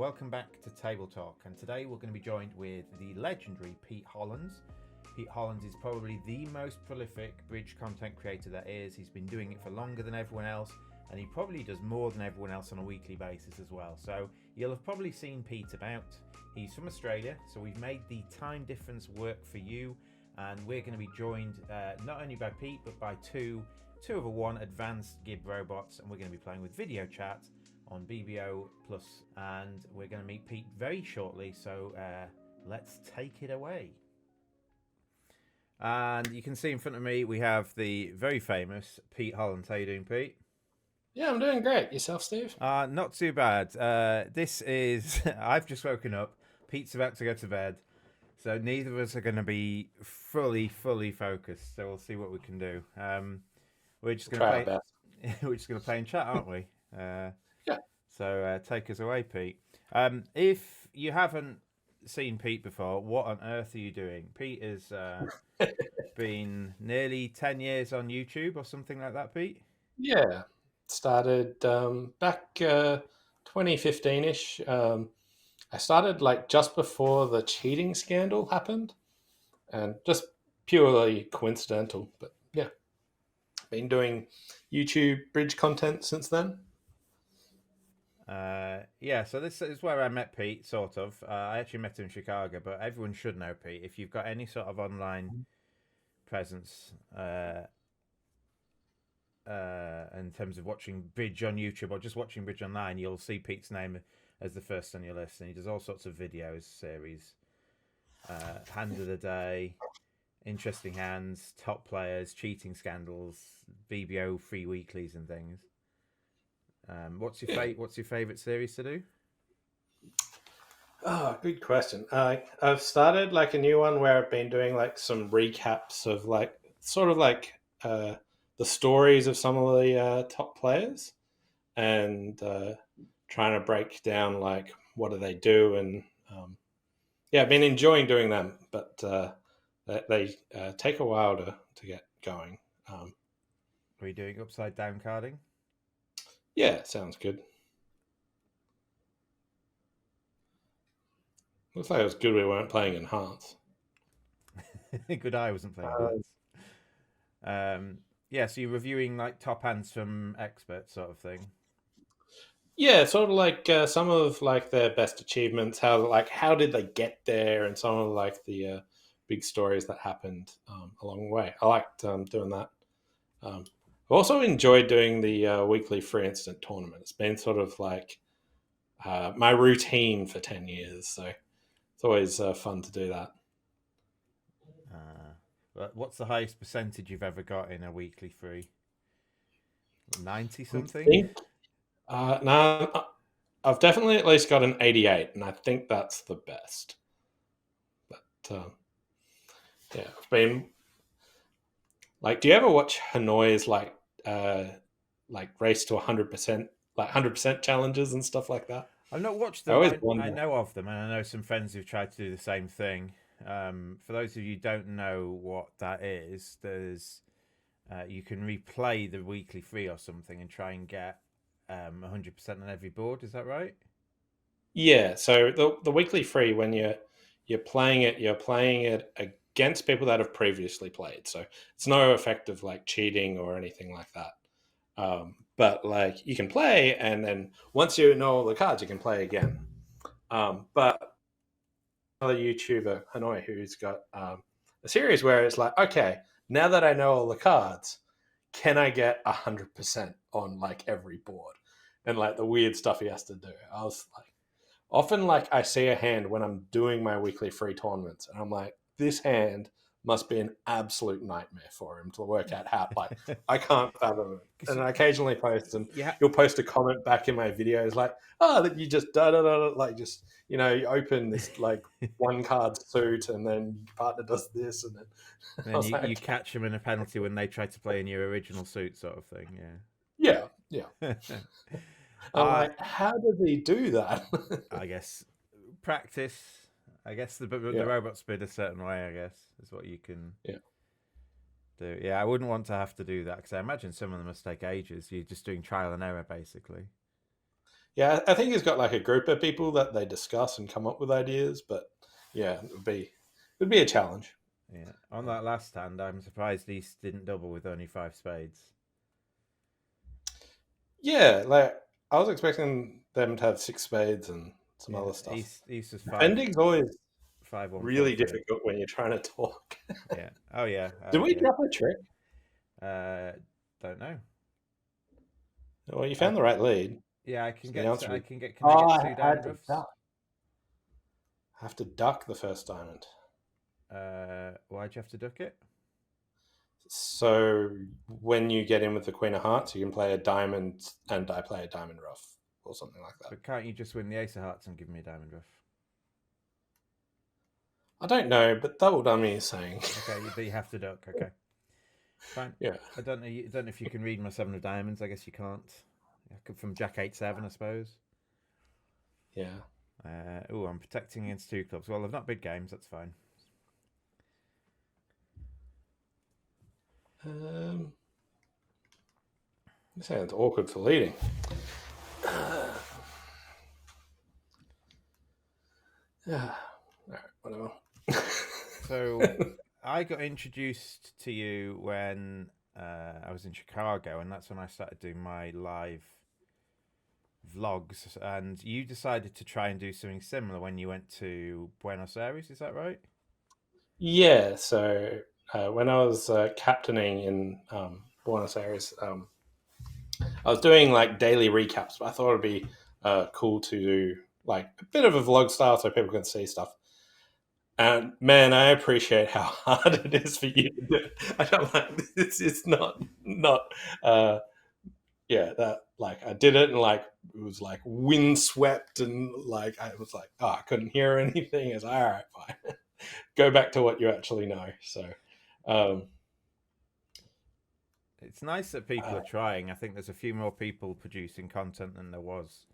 welcome back to Table Talk. And today we're going to be joined with the legendary Pete Hollands. Pete Hollands is probably the most prolific bridge content creator there is. He's been doing it for longer than everyone else, and he probably does more than everyone else on a weekly basis as well. So you'll have probably seen Pete about. He's from Australia, so we've made the time difference work for you, and we're going to be joined not only by Pete, but by two over one advanced Gib robots, and we're going to be playing with video chat on BBO Plus, and we're going to meet Pete very shortly, so let's take it away. And you can see in front of me we have the very famous Pete Hollands. How you doing, Pete? Yeah, I'm doing great. Yourself, Steve? Not too bad. This is I've just woken up. Pete's about to go to bed, so neither of us are going to be fully focused, so we'll see what we can do. We're just going to play. We're just going to play in chat, aren't we? Yeah. So take us away, Pete. If you haven't seen Pete before, what on earth are you doing? Pete has been nearly 10 years on YouTube or something like that, Pete? Yeah. Started back 2015-ish. I started like just before the cheating scandal happened, and just purely coincidental. But yeah, been doing YouTube bridge content since then. Yeah, so this is where I met Pete, sort of. I actually met him in Chicago, but everyone should know Pete. If you've got any sort of online presence in terms of watching bridge on YouTube or just watching bridge online, you'll see Pete's name as the first on your list, and he does all sorts of videos, series, hand of the day, interesting hands, top players, cheating scandals, BBO free weeklies and things. What's your favorite series to do? Oh, good question. I've started like a new one where I've been doing like some recaps of like sort of like the stories of some of the top players, and trying to break down like what do they do, and yeah, I've been enjoying doing them, but they take a while to get going. Are you doing upside down carding? Yeah, sounds good. Looks like it was good we weren't playing Enhance. Good eye wasn't playing hands. Yeah, so you're reviewing like top hands from experts sort of thing. Yeah, sort of like some of like their best achievements. How did they get there, and some of like the big stories that happened along the way. I liked doing that. I've also enjoyed doing the weekly free instant tournament. It's been sort of like my routine for 10 years, so it's always fun to do that. What's the highest percentage you've ever got in a weekly free? 90 I something? think no, I've definitely at least got an 88, and I think that's the best. But yeah, I've been like, do you ever watch Hanoi's like race to 100%, like 100% challenges and stuff like that? I've not watched I them. always I wonder. know of them, and I know some friends who've tried to do the same thing. For those of you who don't know what that is, there's you can replay the weekly free or something and try and get 100% on every board. Is that right? Yeah, so the weekly free, when you're playing it against people that have previously played. So it's no effect of like cheating or anything like that. But like you can play, and then once you know all the cards, you can play again. But another YouTuber, Hanoi, who's got a series where it's like, okay, now that I know all the cards, can I get 100% on like every board? And like the weird stuff he has to do. I was like, often like I see a hand when I'm doing my weekly free tournaments, and I'm like, this hand must be an absolute nightmare for him to work out how. Like, I can't fathom it. And I occasionally post, and Yeah. you'll post a comment back in my videos like, "Oh, that you just da da da," like just you open this like one card suit, and then your partner does this, and then I Then was you, like, you catch them in a penalty when they try to play in your original suit, sort of thing. yeah, yeah. I'm uh, like, how does he do that? I guess practice. I guess the Yeah, robot spin a certain way. I guess is what you can yeah. do. Yeah, I wouldn't want to have to do that because I imagine some of them must take ages. You're just doing trial and error, basically. Yeah, I think he's got like a group of people that they discuss and come up with ideas. But yeah, it would be a challenge. Yeah. On that last hand, I'm surprised he didn't double with only 5 spades. Yeah, like I was expecting them to have 6 spades and some Yeah. other stuff. East was Defending's always 5-1-4-3. really difficult when you're trying to talk. Yeah. Oh yeah. Did we Yeah. drop a trick? Don't know. Well, you I found the right lead. Yeah. I can So the get. answer I is, can get. Can I oh, get I two had diamond to ruffs? duck. I have to duck the first diamond. Why'd you have to duck it? So when you get in with the Queen of Hearts, you can play a diamond, and I play a diamond ruff or something like that. But can't you just win the Ace of Hearts and give me a diamond ruff? I don't know, but Double Dummy is saying. Okay, but you have to duck. Okay, fine. Yeah. I don't know. I don't know if you can read my 7 of diamonds. I guess you can't. From Jack 8-7, I suppose. Yeah. Oh, I'm protecting against 2 clubs. Well, they've not big games. That's fine. This sounds awkward for leading. Yeah. All right, whatever. So I got introduced to you when I was in Chicago, and that's when I started doing my live vlogs. And you decided to try and do something similar when you went to Buenos Aires. Is that right? Yeah. So when I was captaining in Buenos Aires, I was doing like daily recaps, but I thought it'd be cool to do like a bit of a vlog style so people can see stuff. And man, I appreciate how hard it is for you to do. I don't like it's not yeah, that like I did it and like it was like windswept and like I was like, oh, I couldn't hear anything. It's all right, fine. Go back to what you actually know. So um It's nice that people are trying. I think there's a few more people producing content than there was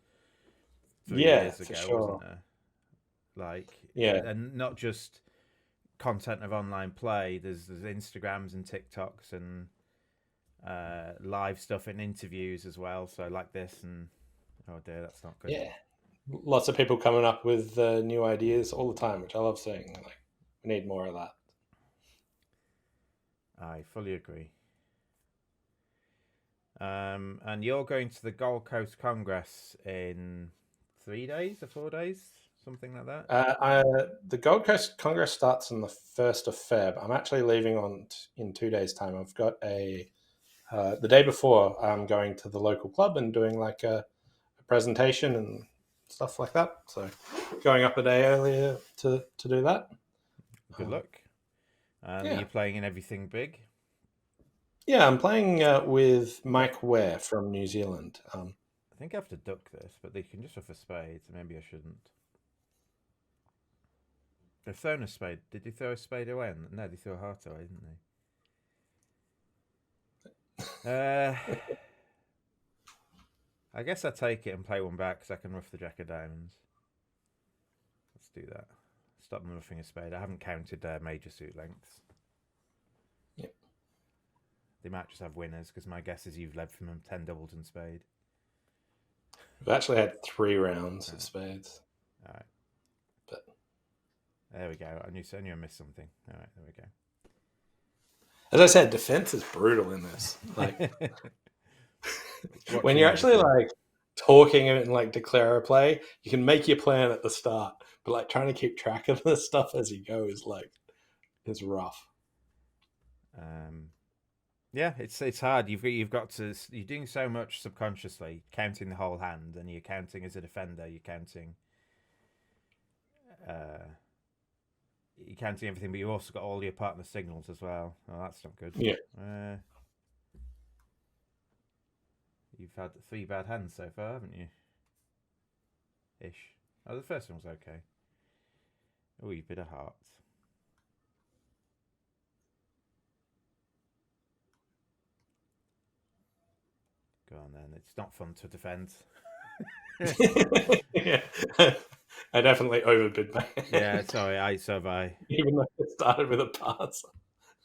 3 yeah, years for ago, sure. wasn't there? Like, Yeah. and not just content of online play. There's Instagrams and TikToks and live stuff and interviews as well. So like this and oh dear, that's not good. Yeah. Lots of people coming up with new ideas all the time, which I love seeing. Like, we need more of that. I fully agree. And you're going to the Gold Coast Congress in 3 days or 4 days, something like that. The Gold Coast Congress starts on the 1st of Feb. I'm actually leaving in 2 days' time. I've got the day before. I'm going to the local club and doing like a presentation and stuff like that. So going up a day earlier to do that. Good luck. And yeah. are you playing in everything big? Yeah, I'm playing with Mike Ware from New Zealand. I think I have to duck this, but they can just offer spades. Maybe I shouldn't. They've thrown a spade. Did they throw a spade away? No, they threw a heart away, didn't they? I guess I take it and play one back because I can ruff the Jack of Diamonds. Let's do that. Stop them ruffing a spade. I haven't counted major suit lengths. Yep. They might just have winners because my guess is you've led from them 10 doubles and spade. We've actually had 3 rounds of spades. All right. But there we go. I knew I missed something. All right, there we go. As I said, defense is brutal in this. Like when you're actually like talking and like declare a play, you can make your plan at the start, but like trying to keep track of the stuff as you go is rough. Yeah, it's hard. You've got to. You're doing so much subconsciously, counting the whole hand, and you're counting as a defender. You're counting. You're counting everything, but you've also got all your partner signals as well. Oh, that's not good. Yeah. You've had 3 bad hands so far, haven't you? Ish. Oh, the first one was okay. Oh, you bit of hearts. Go on then. It's not fun to defend. Yeah. I definitely overbid my hand. Yeah, sorry, so have I. Even though it started with a pass.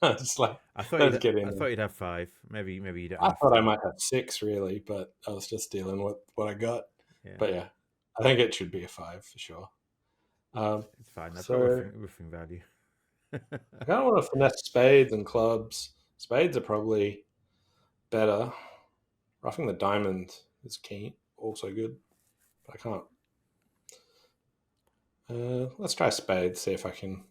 I was just like, I thought you'd have 5. Maybe you don't. I thought I might have 6 really, but I was just dealing with what I got. Yeah. But yeah, I think it should be a 5 for sure. It's fine. I've got So roofing value. I kind of want to finesse spades and clubs. Spades are probably better. Roughing the diamond is keen, also good, but I can't. Let's try spades. See if I can.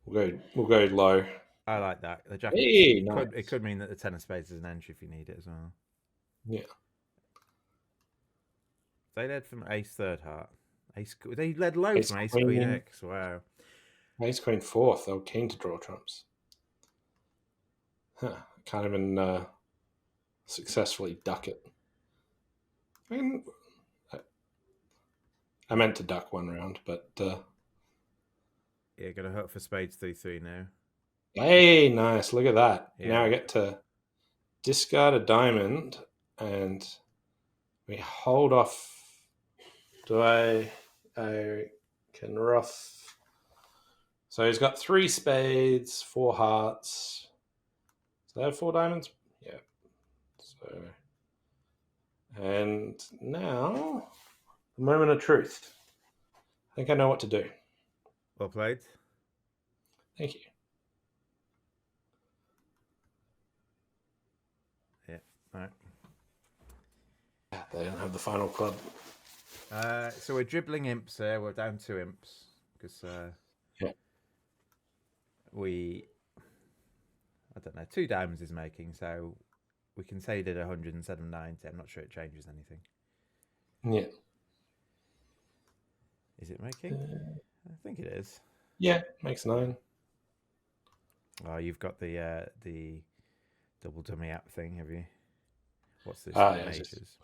We'll go low. I like that. The jack. Hey, It could mean that the 10 of spades is an entry if you need it as well. Yeah. They led from ace third heart. They led low Ace from ace queen. queen X. Wow. Ace queen fourth. They were keen to draw trumps. Huh. Can't even successfully duck it. I mean, I meant to duck one round, but yeah, gonna hope for spades 3-3 now. Hey, nice! Look at that. Yeah. Now I get to discard a diamond, and we hold off. Do I can rough. So he's got 3 spades, 4 hearts. So they have 4 diamonds? Yeah. So, and now, the moment of truth. I think I know what to do. Well played. Thank you. Yeah, all right. They don't have the final club. So we're dribbling imps there. We're down 2 imps because I don't know, 2 diamonds is making, so we can say he did 107.90. I'm not sure it changes anything. Yeah. Is it making? I think it is. Yeah, makes 9. Oh, you've got the double dummy app thing, have you? What's this? Yeah, Majors.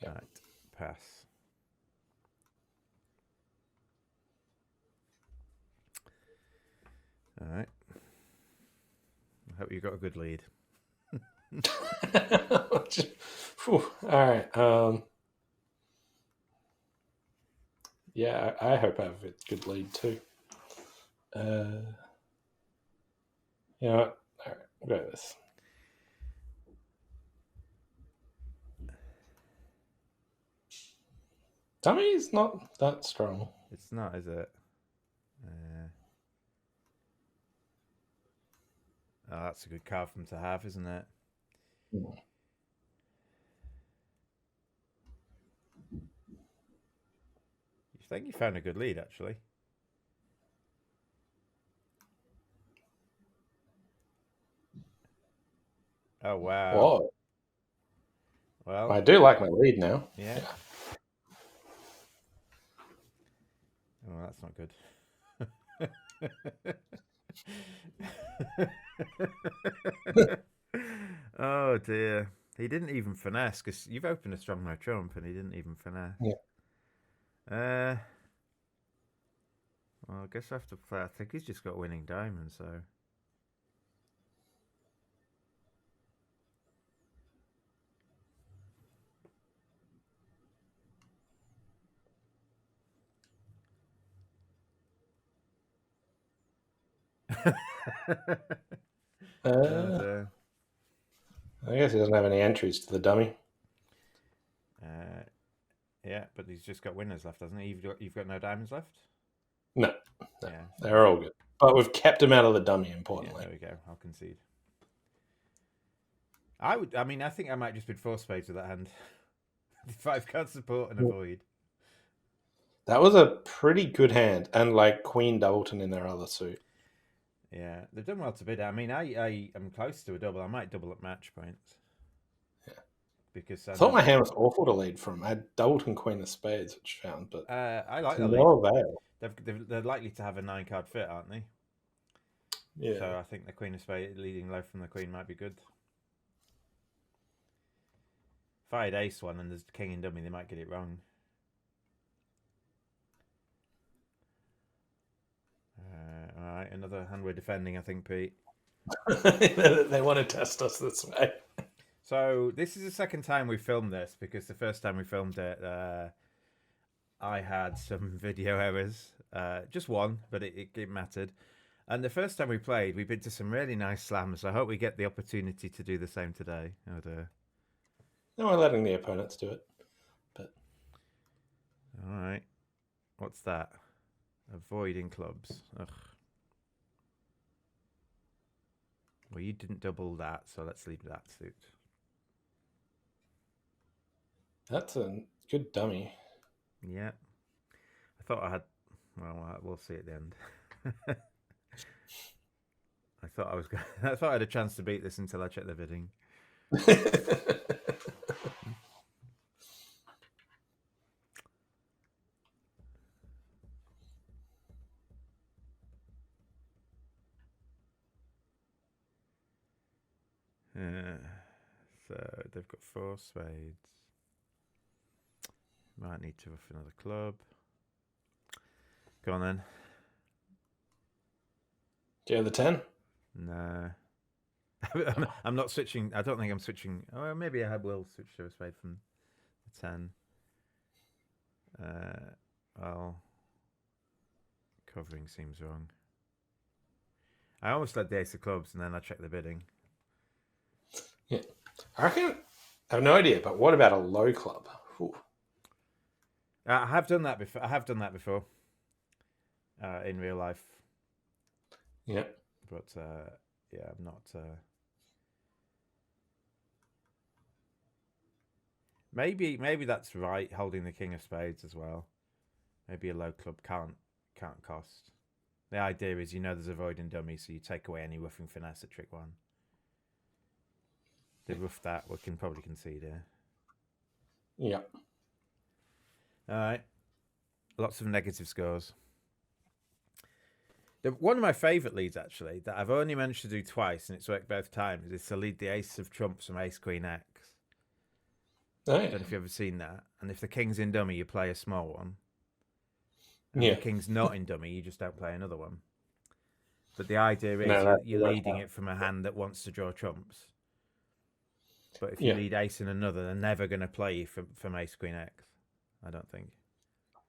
Yeah. Right, pass. All right. I hope you got a good lead. All right. Yeah, I hope I have a good lead too. You know what? All right, we'll go with this. Dummy's not that strong. It's not, is it? Oh, that's a good card for them to have, isn't it? Mm. You think you found a good lead, actually? Oh, wow. Whoa. Well, I do like my lead now. Yeah. Oh, that's not good. Oh dear. He didn't even finesse because you've opened a strong no trump and he didn't even finesse. Yeah. Well, I guess I have to play. I think he's just got winning diamonds, so. I guess he doesn't have any entries to the dummy. Yeah, but he's just got winners left, hasn't he? You've got no diamonds left? No. Yeah. They're all good. But we've kept him out of the dummy, importantly. Yeah, there we go. I'll concede. I think I might just bid 4 spades with that hand. 5 card support and avoid. That was a pretty good hand, and like Queen Doubleton in their other suit. Yeah, they've done well to bid. I mean, I am close to a double. I might double at match points. Yeah. Because I thought my hand was awful to lead from. I had Doubleton Queen of Spades, which I found, but I like to the no lead. avail. They're likely to have a 9 card fit, aren't they? Yeah. So I think the Queen of Spades leading low from the Queen might be good. If I had ace one and there's king and dummy, they might get it wrong. All right, another hand we're defending, I think, Pete. They want to test us this way. So this is the second time we filmed this because the first time we filmed it, I had some video errors. Just one, but it mattered. And the first time we played, we bid to some really nice slams. I hope we get the opportunity to do the same today. No, we're letting the opponents do it. All right. What's that? Avoiding clubs. Ugh. Well, you didn't double that, so let's leave that suit. That's a good dummy. Yeah. I thought I had. Well, we'll see at the end. I thought I was. I thought I had a chance to beat this until I checked the bidding. So they've got 4 spades. Might need to rough another club. Go on then. Do you have the 10? No. I'm not switching. I don't think I'm switching. Oh, maybe I will switch to a spade from the 10. Well, covering seems wrong. I almost led the ace of clubs and then I checked the bidding. Yeah. I reckon, I have no idea, but what about a low club? Ooh. I have done that before. In real life. Yeah. But yeah, I'm not. Maybe that's right. Holding the king of spades as well. Maybe a low club can't cost. The idea is, there's avoiding dummy, so you take away any roughing finesse at trick 1. They rough that. We can probably concede here. Yeah. All right. Lots of negative scores. One of my favourite leads, actually, that I've only managed to do twice, and it's worked both times, is to lead the ace of trumps from ace queen x. Oh, yeah. I don't know if you've ever seen that. And if the king's in dummy, you play a small one. And Yeah. if the king's not in dummy, you just don't play another one. But the idea is you're leading it from a hand that wants to draw trumps. But if you lead ace in another, they're never going to play you from ace queen x, I don't think.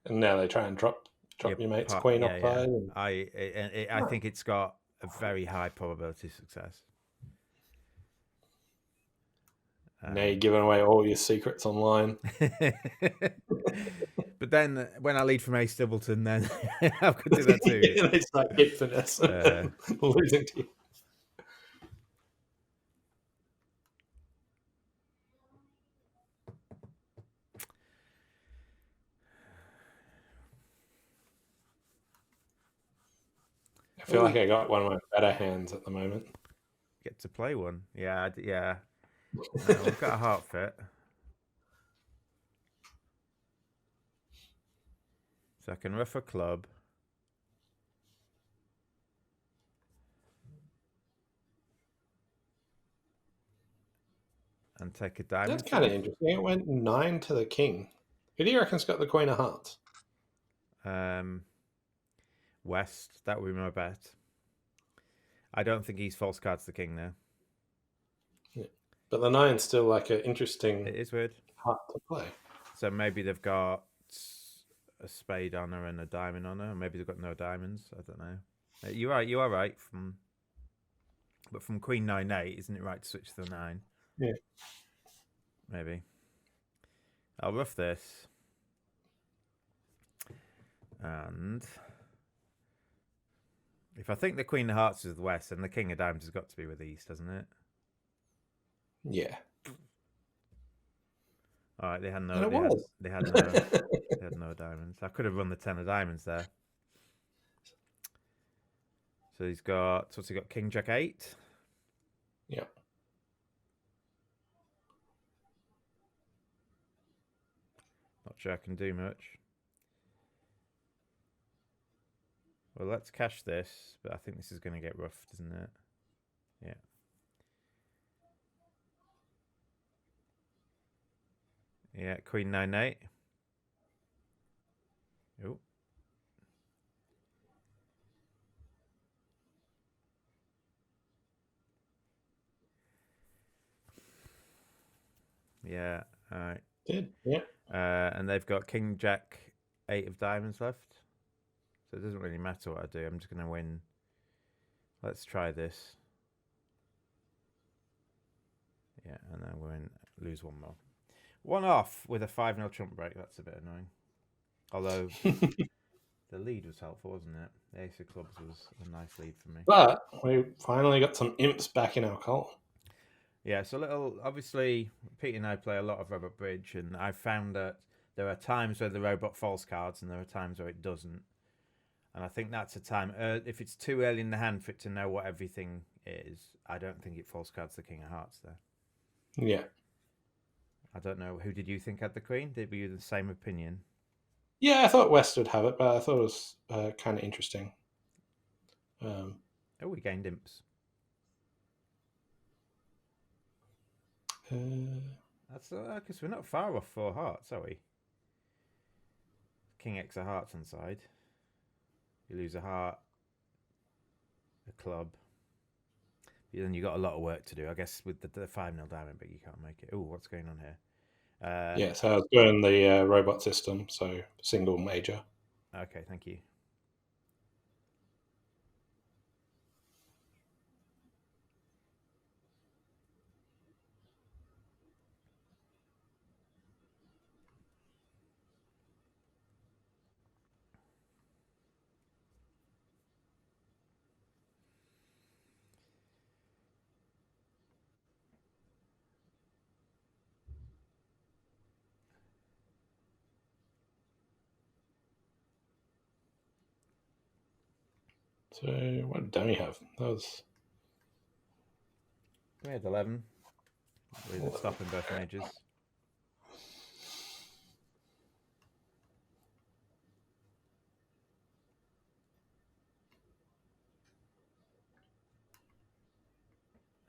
And now they try and drop your mate's queen off side. I think it's got a very high probability of success. Now you're giving away all your secrets online. But then when I lead from ace doubleton, then I could do that too. And they start hit finesse, losing to you. I feel like I got one of my better hands at the moment. Get to play one. Yeah. We've got a heart fit. So I can rough a club. And take a diamond. That's kind of interesting. It went 9 to the king. Who do you reckon's got the queen of hearts? West. That would be my bet. I don't think he's false cards the king now. Yeah. But the 9's still like an interesting. It is weird. Heart to play. So maybe they've got a spade on her and a diamond on her. Maybe they've got no diamonds. I don't know. You are right. But from queen 9-8, isn't it right to switch to the 9? Yeah. Maybe. I'll rough this. And if I think the queen of hearts is the west, then the king of diamonds has got to be with the east, hasn't it? Yeah. All right, they had no diamonds. I could have run the 10 of diamonds there. So he's got, what's he got? King Jack 8. Yeah. Not sure I can do much. Well, let's cash this, but I think this is going to get roughed, isn't it? Yeah. Yeah, queen 9-8. Oh. Yeah, all right. Did, yeah. And they've got King Jack 8 of diamonds left. So it doesn't really matter what I do. I'm just going to win. Let's try this. Yeah, and then we're going to lose one more. One off with a 5-0 trump break. That's a bit annoying. Although the lead was helpful, wasn't it? The ace of clubs was a nice lead for me. But we finally got some imps back in our cult. Yeah, so obviously, Pete and I play a lot of Robot Bridge, and I've found that there are times where the robot falls cards, and there are times where it doesn't. And I think that's a time. If it's too early in the hand for it to know what everything is, I don't think it falls cards the King of Hearts there. Yeah. I don't know. Who did you think had the Queen? Did you the same opinion? Yeah, I thought West would have it, but I thought it was kind of interesting. Oh, we gained imps. That's because we're not far off 4 hearts, are we? King X of hearts on side. You lose a heart, a club. Then you got a lot of work to do, I guess, with the 5-0 diamond, but you can't make it. Oh, what's going on here? Yeah, so I was doing the robot system, so single major. Okay, thank you. So what don't we have? That was... We had 11. With a stop in both majors.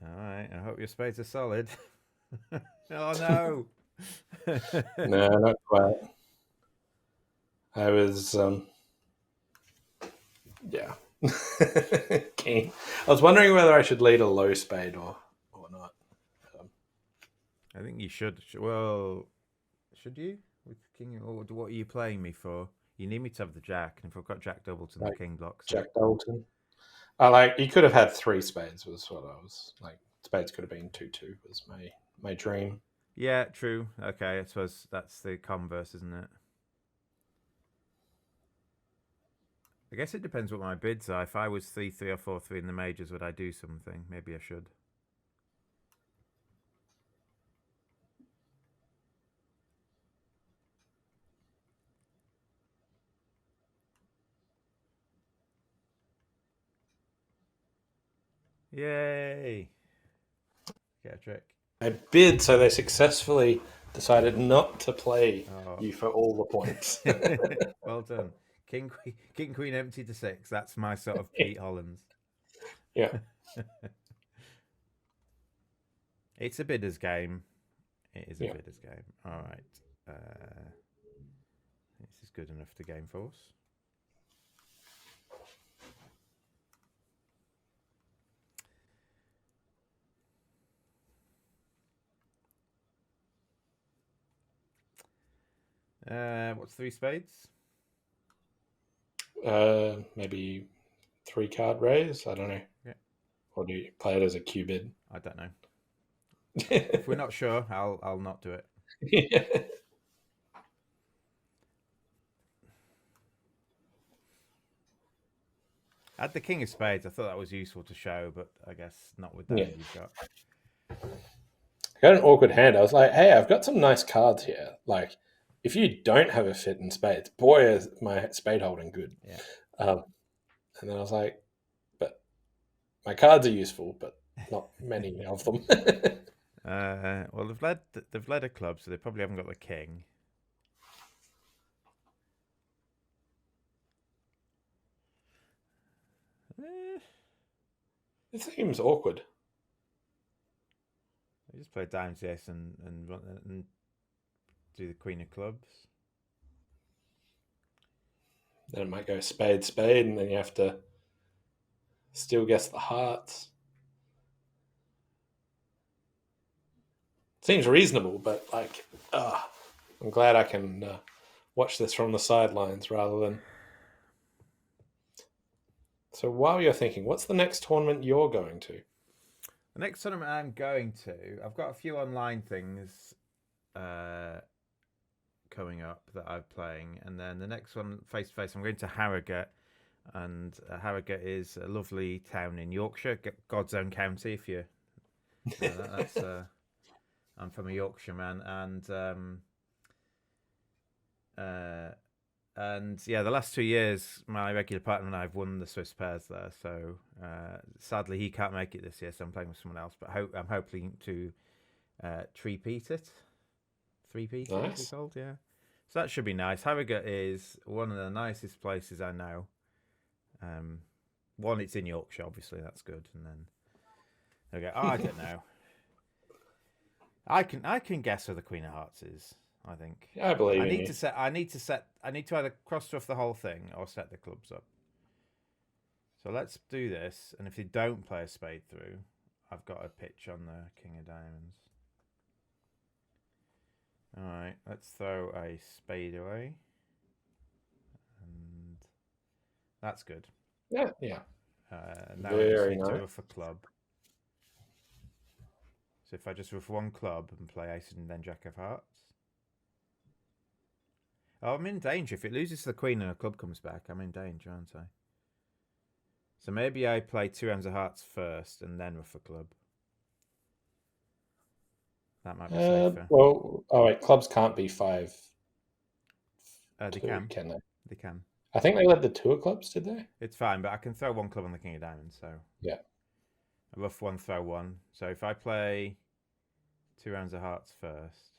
Alright, I hope your spades are solid. Oh no! No, not quite. I was, yeah. King. I was wondering whether I should lead a low spade or not. I think you should. Well, should you? With King, or what are you playing me for? You need me to have the Jack, and if I've got Jack Doubleton, the King blocks. Jack Doubleton. You could have had 3 spades, was what I was like. Spades could have been 2-2 was my dream. Yeah, true. Okay, I suppose that's the converse, isn't it? I guess it depends what my bids are. If I was 3-3 or 4-3 in the majors, would I do something? Maybe I should. Yay! Get a trick. I bid, so they successfully decided not to play you for all the points. Well done. King Queen empty to 6. That's my sort of Pete Hollands. Yeah. It's a bidder's game. It is a Yeah. bidder's game. All right. This is good enough to game force. What's 3 spades? Maybe 3 card raise. I don't know. Yeah. Or do you play it as a Q bid? I don't know. If we're not sure, I'll not do it. Yeah. At the King of Spades, I thought that was useful to show, but I guess not with that you've got. I got an awkward hand. I was like, hey, I've got some nice cards here. Like, if you don't have a fit in spades, boy, is my spade holding good. Yeah. And then I was like, but my cards are useful, but not many of them. Well, they've led a club, so they probably haven't got the king. It seems awkward. They just play dimes, yes, and do the queen of clubs. Then it might go spade, spade, and then you have to still guess the hearts. Seems reasonable, but like, I'm glad I can watch this from the sidelines rather than. So while you're thinking, what's the next tournament you're going to? The next tournament I'm going to, I've got a few online things coming up that I'm playing, and then the next one face to face. I'm going to Harrogate, and Harrogate is a lovely town in Yorkshire, God's own county. If you, that's I'm from a Yorkshire man, and yeah, the last 2 years, my regular partner and I have won the Swiss pairs there. So sadly, he can't make it this year, so I'm playing with someone else. But I'm hoping to three-peat it. Three-peat, Nice. is it called? Yeah. So that should be nice. Harrogate is one of the nicest places I know. One, it's in Yorkshire, obviously, that's good. And then there we go. Oh, I don't know. I can guess where the Queen of Hearts is. I think. I believe I in need you. to set. I need to either cross-stuff the whole thing or set the clubs up. So let's do this. And if you don't play a spade through, I've got a pitch on the King of Diamonds. All right, let's throw a spade away, and that's good. Yeah. Now Very I just need nice. to ruff a club. So if I just ruff one club and play ace and then jack of hearts. Oh, I'm in danger. If it loses to the queen and a club comes back, I'm in danger, aren't I? So maybe I play 2 hands of hearts first and then ruff a club. That might be safer. Well, oh wait, clubs can't be 5. They Two, can. they? They can. I think they let the 2 of clubs, did they? It's fine, but I can throw one club on the King of Diamonds. So yeah, a rough one, throw one. So if I play 2 rounds of hearts first,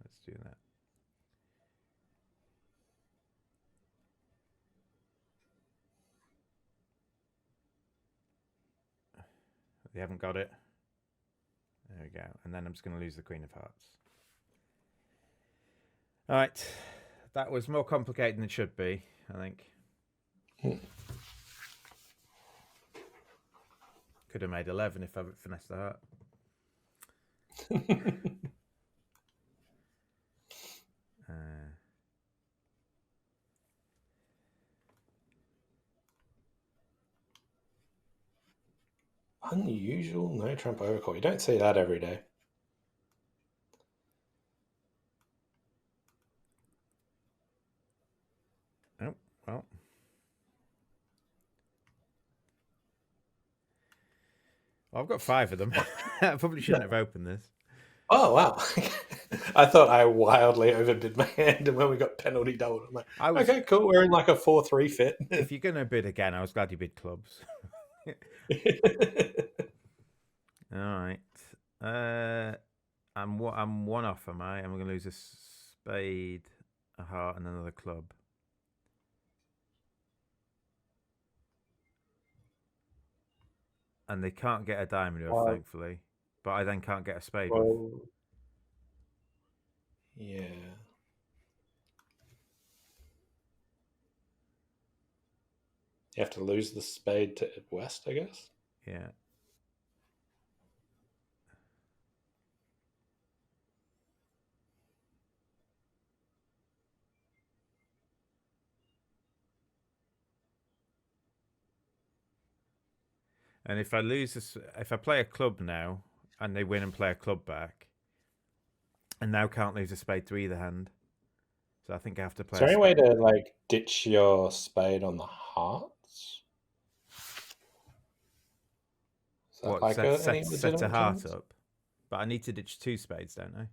let's do that. They haven't got it. There we go. And then I'm just going to lose the Queen of Hearts. All right. That was more complicated than it should be, I think. Could have made 11 if I finessed the heart. Unusual no trump overcall. You don't see that every day. Oh, well. I've got 5 of them. I probably shouldn't have opened this. Oh, wow. I thought I wildly overbid my hand, and when we got penalty doubled, I'm like, okay, cool, we're in like a 4-3 fit. If you're going to bid again, I was glad you bid clubs. All right. I'm 1 off, am I? I'm going to lose a spade, a heart, and another club. And they can't get a diamond off, thankfully. But I then can't get a spade off. Yeah. You have to lose the spade to West, I guess? Yeah. And if I lose this, if I play a club now and they win and play a club back, and now can't lose a spade to either hand. So I think I have to play. Is there any way to like ditch your spade on the hearts? What, like set a heart up? But I need to ditch 2 spades, don't I?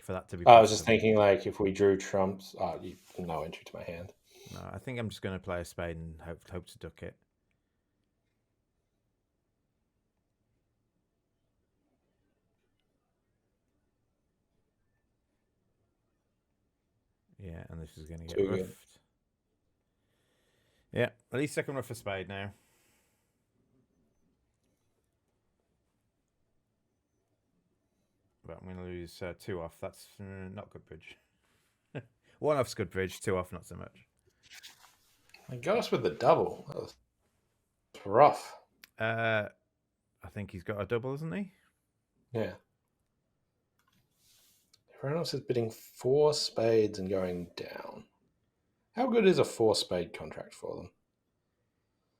For that to be possible. I was just thinking, like, if we drew trumps, no entry to my hand. No, I think I'm just going to play a spade and hope to duck it. Yeah, and this is going to get roughed. Yeah, at least I can rough a spade now. But I'm going to lose 2 off. That's not good bridge. 1 off's good bridge, 2 off not so much. I got us with the double. That was rough. I think he's got a double, isn't he? Yeah. Everyone else is bidding 4 spades and going down. How good is a 4 spade contract for them?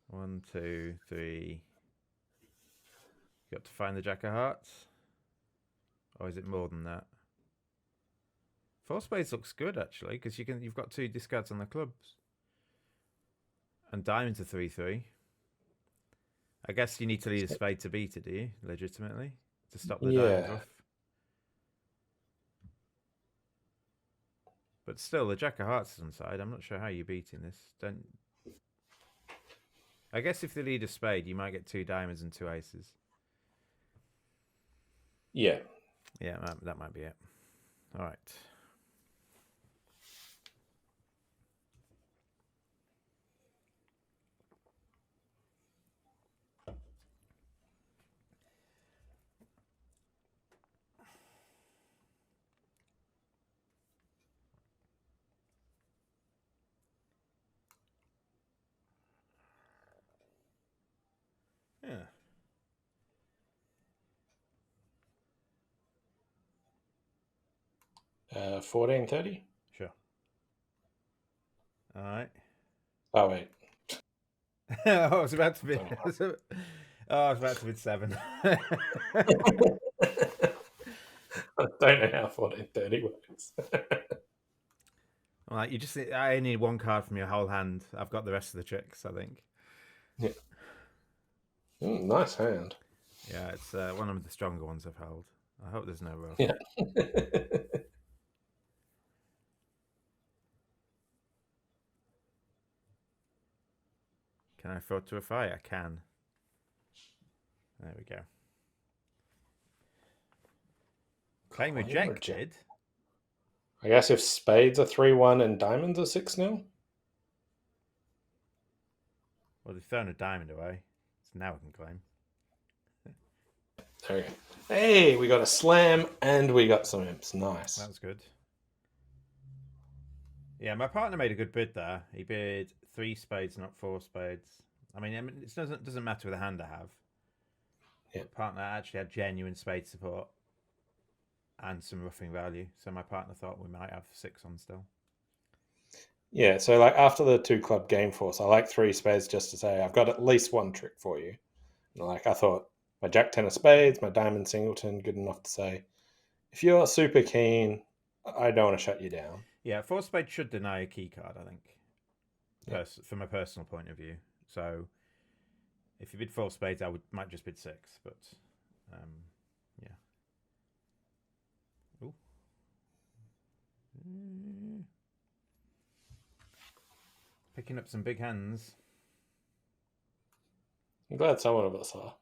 1, 2, 3. You got to find the jack of hearts. or is it more than that? Four spades looks good actually because you've got 2 discards on the clubs, and diamonds are 3/3. I guess you need to lead a spade to beat it, do you? Legitimately, to stop the diamond bluff. But still, the Jack of Hearts is on side. I'm not sure how you're beating this. Don't. I guess if they lead a spade, you might get 2 diamonds and 2 aces. Yeah. Yeah, that might be it. All right. Yeah. 14:30. Sure. All right. Oh wait. I was about to be. I was about to be 7. I don't know how 14:30 works. All right, I need 1 card from your whole hand. I've got the rest of the tricks, I think. Yeah. Nice hand. Yeah, it's one of the stronger ones I've held. I hope there's no rough. Yeah. Can I throw to a fire? I can. There we go. Claim rejected. I guess if spades are 3-1 and diamonds are 6-0. Well, they've thrown a diamond away, so now I can claim. There we go. Hey, we got a slam and we got some imps. Nice. That was good. Yeah, my partner made a good bid there. He bid 3 spades, not 4 spades. I mean, it doesn't matter with the hand I have. Yeah. My partner actually had genuine spade support and some roughing value, so my partner thought we might have 6 on still. Yeah, so like after the 2 club game force, I like 3 spades just to say I've got at least 1 trick for you. And like I thought my Jack 10 of spades, my diamond singleton, good enough to say, if you're super keen, I don't want to shut you down. Yeah, 4 spades should deny a key card, I think, from a personal point of view. So if you bid 4 spades, I might just bid 6, but yeah. Ooh. Picking up some big hands. I'm glad someone of us are.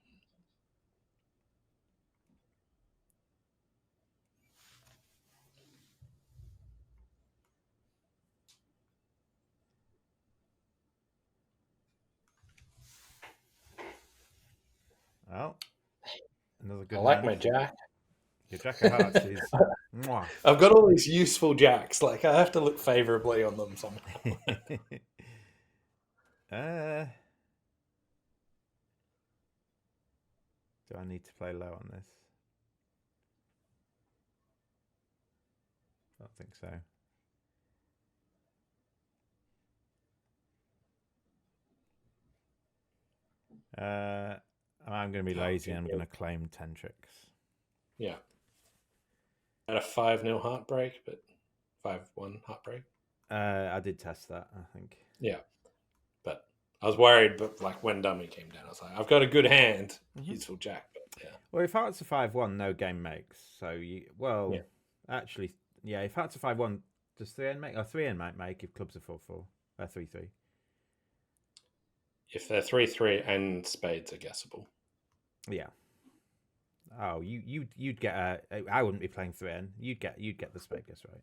Well, another good I like hand. my Jack. Your Jack of Hearts is... Mwah. I've got all these useful jacks. Like I have to look favorably on them somehow. Do I need to play low on this? I don't think so. I'm going to be lazy and I'm going to claim 10 tricks. Yeah. At a 5-0 heartbreak, but 5-1 heartbreak. I did test that, I think. Yeah. But I was worried, but like when dummy came down, I was like, I've got a good hand. Useful Jack, but yeah. Well, if Hearts are 5-1, no game makes. So actually, yeah, if Hearts are 5-1, does 3N make? Or 3N might make if clubs are 4-4. 3-3. If they're 3-3 and spades are guessable. Yeah. Oh, you'd get I wouldn't be playing 3N. You'd get the spade guess right.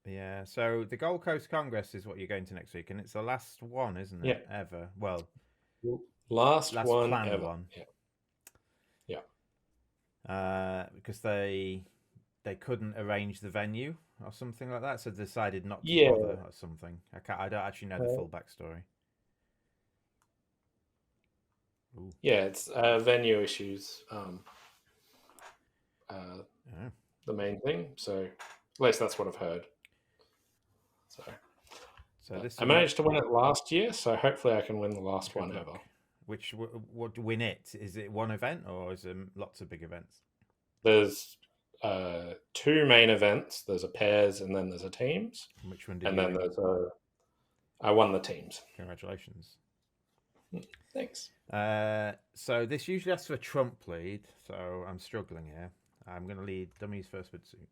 Yeah, so the Gold Coast Congress is what you're going to next week, and it's the last one, isn't it? Yeah. Ever. Well, last one planned ever. one. Yeah. Because they couldn't arrange the venue or something like that, so they decided not to bother or something. I don't actually know the full backstory. Ooh. Yeah, it's venue issues. The main thing. So at least that's what I've heard. So this I is managed to win it last year, so hopefully I can win the last good one luck. ever. Which what win it? Is it one event or is it lots of big events? There's 2 main events. There's a pairs and then there's a teams. And which one did And you then win? there's I won the teams. Congratulations. Thanks. So this usually asks for a trump lead, so I'm struggling here. I'm going to lead dummies first bid suit.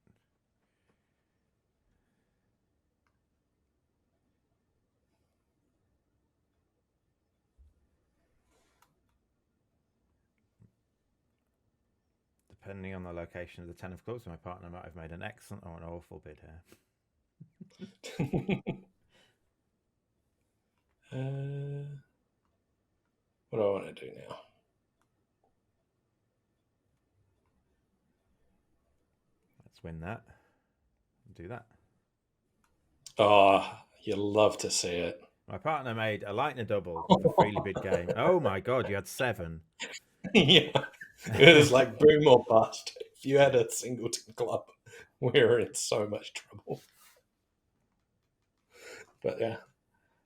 Depending on the location of the 10 of clubs, my partner might have made an excellent or an awful bid here. What do I want to do now? Let's win that. Do that. Oh, you love to see it. My partner made a lightning double in a freely bid game. Oh my god, you had 7. Yeah. It was like boom or bust. If you had a singleton club, we were in so much trouble. But yeah,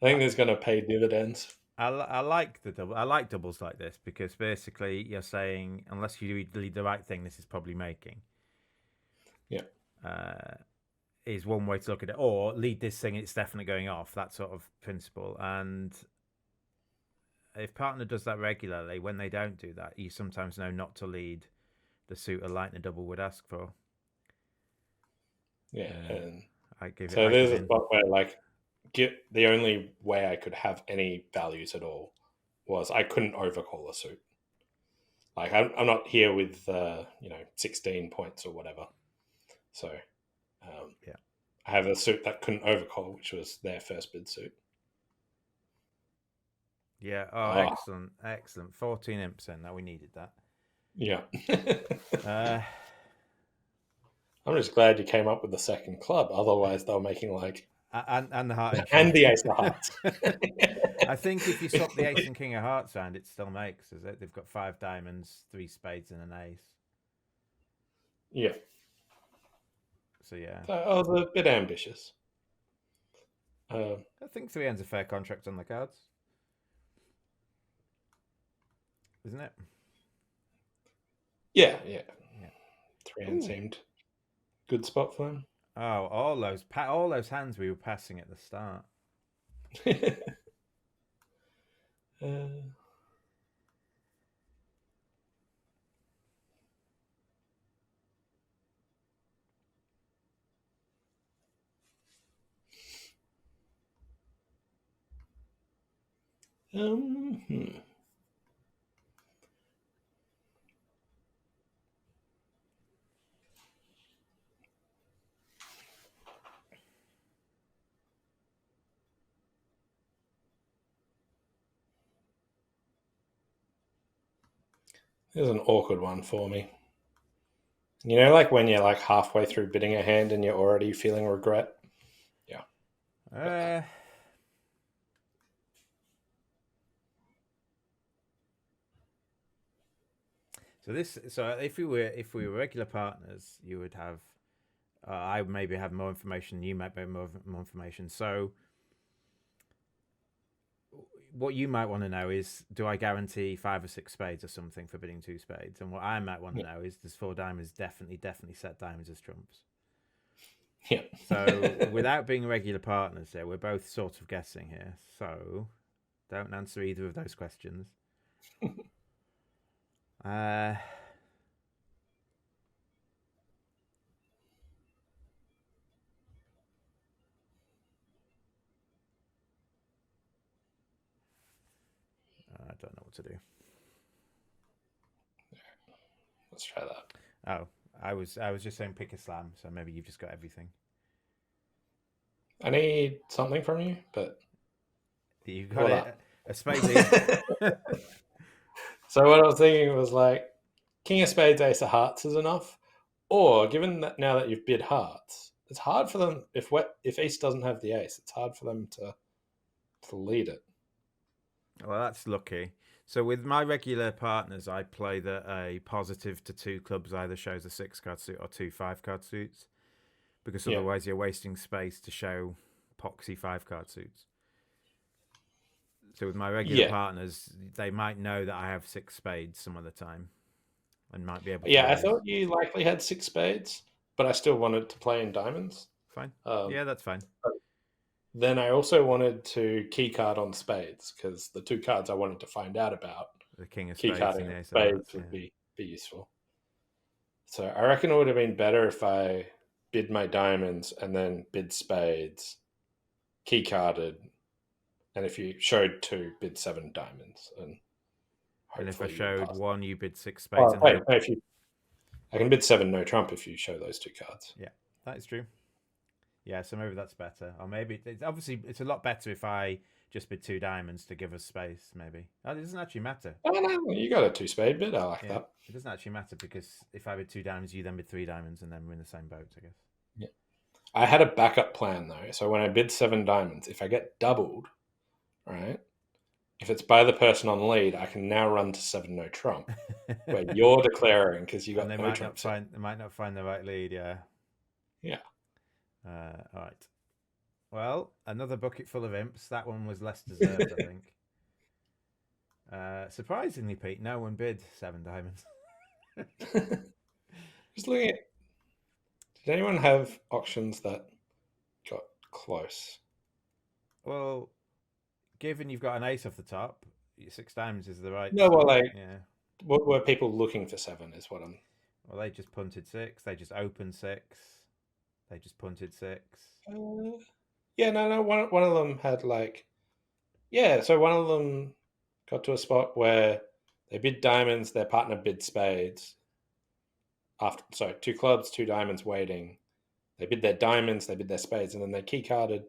I think there's going to pay dividends. I like the double. I like doubles like this because basically you're saying unless you lead the right thing, this is probably making. Yeah. Is one way to look at it, or lead this thing, it's definitely going off. That sort of principle. And if partner does that regularly, when they don't do that, you sometimes know not to lead the suit a lightning double would ask for. Yeah, and I give so it. there's a spot where like the only way I could have any values at all was I couldn't overcall a suit. Like I'm not here with 16 points or whatever. So yeah, I have a suit that couldn't overcall, which was their first bid suit. Yeah. Oh, excellent. 14 imps in. Now we needed that. Yeah. I'm just glad you came up with the second club. Otherwise, they were making like and the heart and the ace of hearts. I think if you swap the ace and king of hearts around, it still makes. Is it? They've got 5 diamonds, 3 spades, and an ace. Yeah. So yeah. So I was a bit ambitious. I think 3 ends a fair contract on the cards, isn't it? Yeah. 3 ends seemed good spot for them. Oh, all those hands we were passing at the start. Here's an awkward one for me. You know, like when you're like halfway through bidding a hand and you're already feeling regret? Yeah. So if we were regular partners, you would have I would maybe have more information, you might have more information. So what you might want to know is, do I guarantee 5 or 6 spades or something for bidding 2 spades? And what I might want to know is, does 4 diamonds definitely set diamonds as trumps? Yeah. So without being regular partners here, we're both sort of guessing here. So don't answer either of those questions. I don't know what to do. Let's try that. Oh, I was just saying pick a slam, so maybe you've just got everything. I need something from you, but You've got a spade. So what I was thinking was like, king of spades, ace of hearts is enough. Or given that now that you've bid hearts, it's hard for them if ace doesn't have the ace. It's hard for them to lead it. Well, that's lucky. So with my regular partners, I play that a positive to 2 clubs either shows a 6-card suit or 2 5-card suits, because otherwise you're wasting space to show poxy 5-card suits. So with my regular partners, they might know that I have 6 spades some of the time, and might be able to. Yeah, I thought you likely had 6 spades, but I still wanted to play in diamonds. Fine. Yeah, that's fine. Then I also wanted to keycard on spades, because the 2 cards I wanted to find out about, the king of spades and the ace of spades hearts, would be useful. So I reckon it would have been better if I bid my diamonds and then bid spades, keycarded, and if you showed 2, bid 7 diamonds, and if I showed 1, you bid 6 Oh, spades. wait, I can bid 7 no trump if you show those 2 cards. Yeah, that is true. Yeah, so maybe that's better, or maybe it's a lot better if I just bid 2 diamonds to give us space. Maybe it doesn't actually matter. Oh no, you got a 2 spade bid. I like that. It doesn't actually matter, because if I bid 2 diamonds, you then bid 3 diamonds, and then we're in the same boat, I guess. Yeah, I had a backup plan though. So when I bid 7 diamonds, if I get doubled, right? If it's by the person on lead, I can now run to 7 no trump, where you're declaring because you got no trump. They might not find the right lead. Yeah. Yeah. All right. Well, another bucket full of imps. That one was less deserved, I think. Surprisingly, Pete, no one bid 7 diamonds. Just looking at. Did anyone have auctions that got close? Well, given you've got an ace off the top, 6 diamonds is the right. No, well, yeah. What were people looking for 7? Is what I'm. Well, they just punted 6. They just opened 6. They just punted 6. Yeah, no. One of them had so one of them got to a spot where they bid diamonds, their partner bid spades. 2 clubs, 2 diamonds waiting. They bid their diamonds, they bid their spades, and then they keycarded,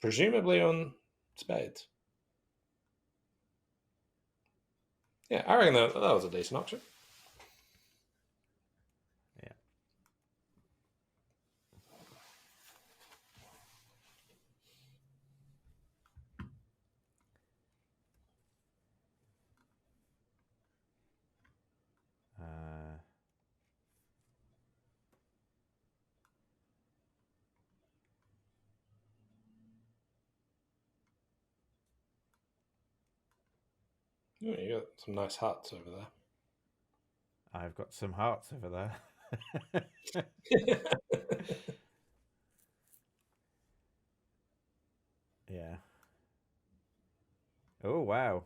presumably on spades. Yeah, I reckon that was a decent auction. Yeah. Oh, you got some nice hearts over there. I've got some hearts over there. Yeah. Oh, wow.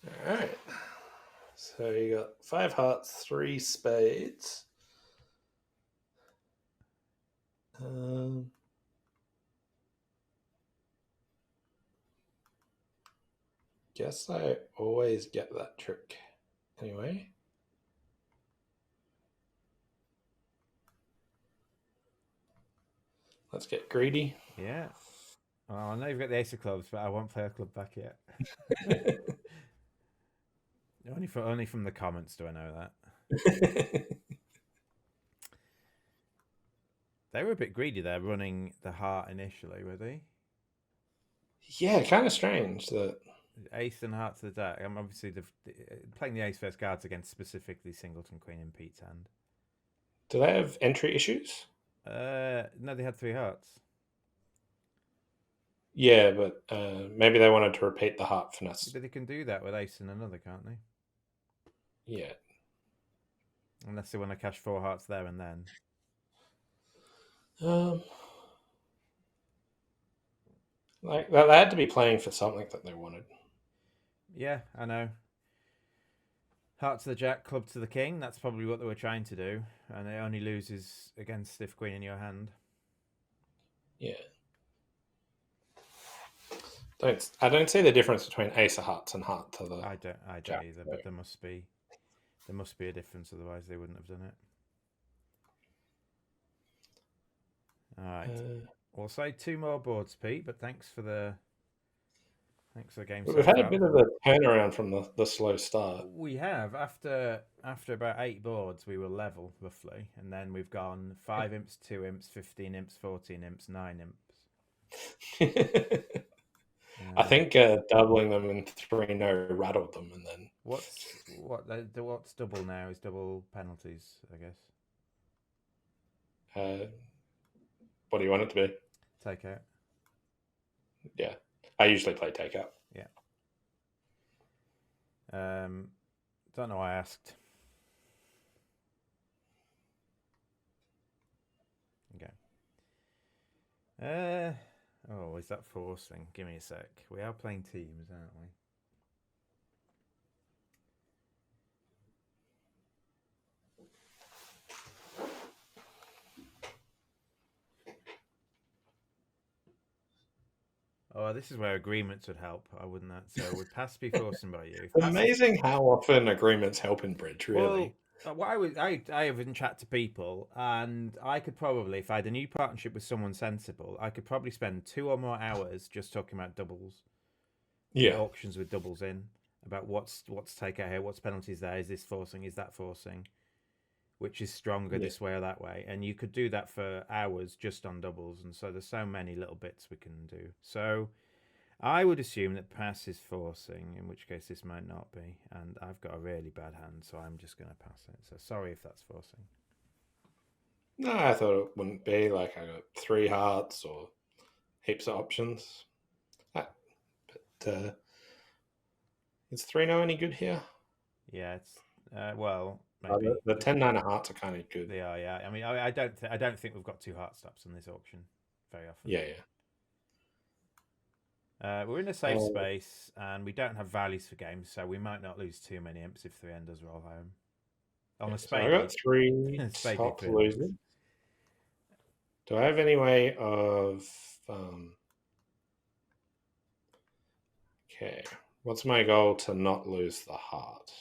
All right. So you got 5 hearts, 3 spades. Guess I always get that trick. Anyway. Let's get greedy. Yeah. Well, I know you've got the ace of clubs, but I won't play a club back yet. Only from the comments do I know that. They were a bit greedy there, running the heart initially, were they? Yeah, kind of strange that ace and heart to the deck. I'm obviously playing the ace first cards against specifically singleton queen in Pete's hand. Do they have entry issues? No, they had 3 hearts. Yeah, but maybe they wanted to repeat the heart finesse. But they can do that with ace and another, can't they? Yeah. Unless they want to cash 4 hearts there and then. They had to be playing for something that they wanted. Yeah, I know. Heart to the jack, club to the king. That's probably what they were trying to do, and it only loses against stiff queen in your hand. Yeah. I don't see the difference between ace of hearts and heart to the. I don't either, but there must be a difference, otherwise they wouldn't have done it. All right. We'll say 2 more boards, Pete, but thanks for the game. We've had a bit of a turnaround from the slow start. We have. After about 8 boards, we were level, roughly. And then we've gone 5 imps, 2 imps, 15 imps, 14 imps, 9 imps. I think doubling them in 3 no rattled them, and then what's double now is double penalties, I guess. What do you want it to be? Takeout. Yeah, I usually play takeout. Yeah. Don't know why I asked. Okay. Oh, is that forcing? Give me a sec. We are playing teams, aren't we? Oh, this is where agreements would help. I wouldn't that. So would pass be forcing by you? It's amazing how often agreements help in bridge. Really. Well, what I even chat to people, and I could probably, if I had a new partnership with someone sensible, I could probably spend 2 or more hours just talking about doubles. Yeah. Auctions with doubles in, about what's takeout here, what's penalties there, is this forcing, is that forcing, which is stronger this way or that way, and you could do that for hours just on doubles. And so there's so many little bits we can do. So I would assume that pass is forcing, in which case this might not be, and I've got a really bad hand, so I'm just going to pass it. So sorry if that's forcing. No, I thought it wouldn't be. Like, I got 3 hearts or heaps of options. But is 3-0 any good here? Yeah, it's well, maybe the 10-9 of hearts are kind of good. They are, yeah. I mean, I don't think we've got 2 heart stops on this auction very often. Yeah. We're in a safe space, and we don't have values for games, so we might not lose too many imps if 3N does roll home. On a spade, so I got 3 top losers. Do I have any way of? Okay, what's my goal to not lose the heart?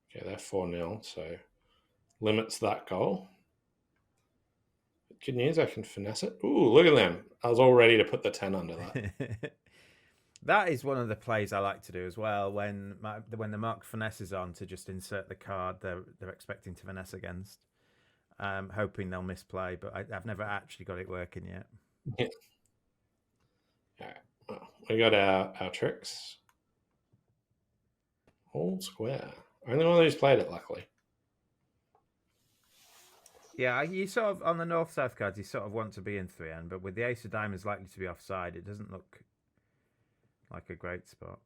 Okay, they're 4-0, so limits that goal. Good news, I can finesse it. Ooh, look at them. I was all ready to put the 10 under that. That is one of the plays I like to do as well. When the mark finesse is on, to just insert the card they're expecting to finesse against, hoping they'll misplay. But I've never actually got it working yet. Yeah. All right. Well, we got our tricks. All square. Only one of these played it, luckily. Yeah, you sort of, on the north-south cards, you sort of want to be in 3N, but with the ace of diamonds likely to be offside, it doesn't look like a great spot.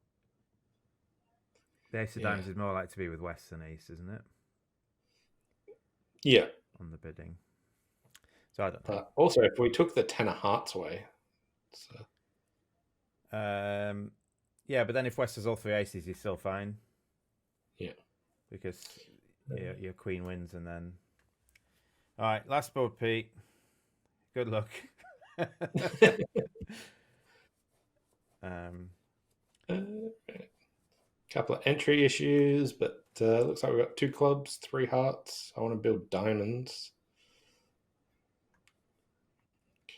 The ace of diamonds is more likely to be with west than east, isn't it? Yeah. On the bidding. So I don't know. Also, if we took the 10 of hearts away. So... yeah, but then if west has all 3 aces, he's still fine. Yeah. Because your queen wins and then... All right, last board, Pete. Good luck. Couple of entry issues, but looks like we've got 2 clubs, 3 hearts. I want to build diamonds.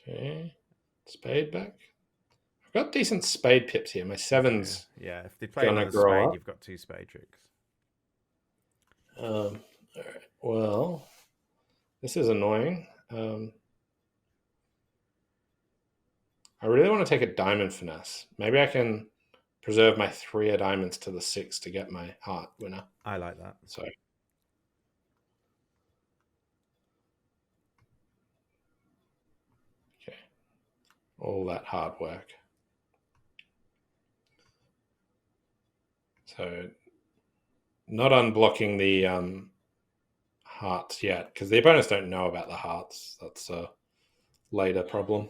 Okay, spade back. I've got decent spade pips here. My 7's yeah. If they play another spade, you've got 2 spade tricks. All right. Well, this is annoying. I really want to take a diamond finesse. Maybe I can preserve my 3 of diamonds to the 6 to get my heart winner. I like that. So, okay, all that hard work. So, not unblocking the hearts yet, because the opponents don't know about the hearts. That's a later problem.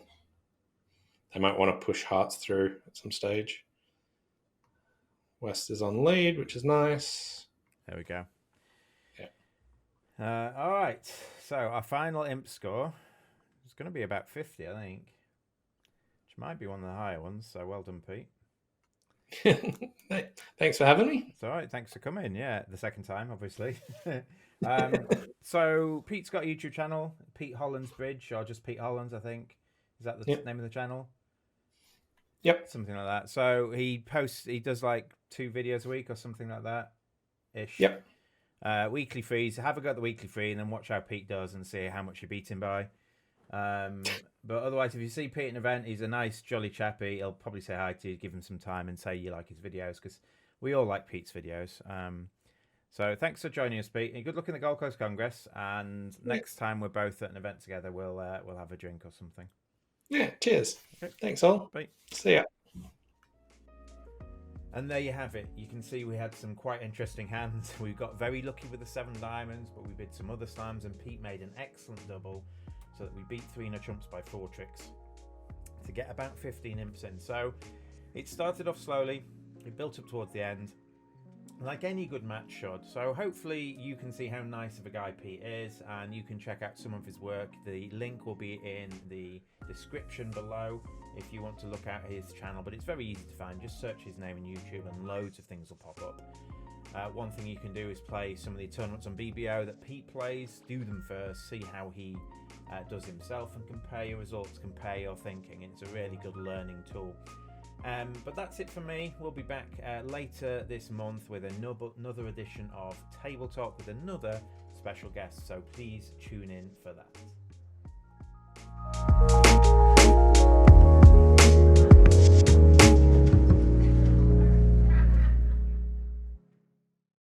They might want to push hearts through at some stage. West is on lead, which is nice. There we go. Yeah. All right. So our final imp score is going to be about 50, I think. Which might be one of the higher ones. So well done, Pete. Thanks for having me. It's all right. Thanks for coming. Yeah, the second time, obviously. So Pete's got a YouTube channel, Pete Hollands Bridge, or just Pete Hollands, I think. Is that the name of the channel? Yep. Something like that. So he does like 2 videos a week or something like that ish. Yep. Weekly frees. Have a go at the weekly free and then watch how Pete does and see how much you beat him by. But otherwise, if you see Pete at an event, he's a nice, jolly chappy. He'll probably say hi to you, give him some time and say you like his videos, because we all like Pete's videos. So thanks for joining us, Pete. And good luck in the Gold Coast Congress. And next time we're both at an event together, we'll have a drink or something. Yeah, cheers. Okay. Thanks all. Bye. See ya. And there you have it. You can see we had some quite interesting hands. We got very lucky with the 7 diamonds, but we bid some other slams, and Pete made an excellent double so that we beat 3 no trumps by 4 tricks to get about 15 imps in. So it started off slowly, it built up towards the end, like any good match should. So hopefully you can see how nice of a guy Pete is, and you can check out some of his work. The link will be in the description below if you want to look at his channel, but it's very easy to find. Just search his name in YouTube and loads of things will pop up. One thing you can do is play some of the tournaments on BBO that Pete plays. Do them first, see how he does himself, and compare your results, compare your thinking. It's a really good learning tool. But that's it for me. We'll be back later this month with another edition of Table Talk with another special guest, so please tune in for that.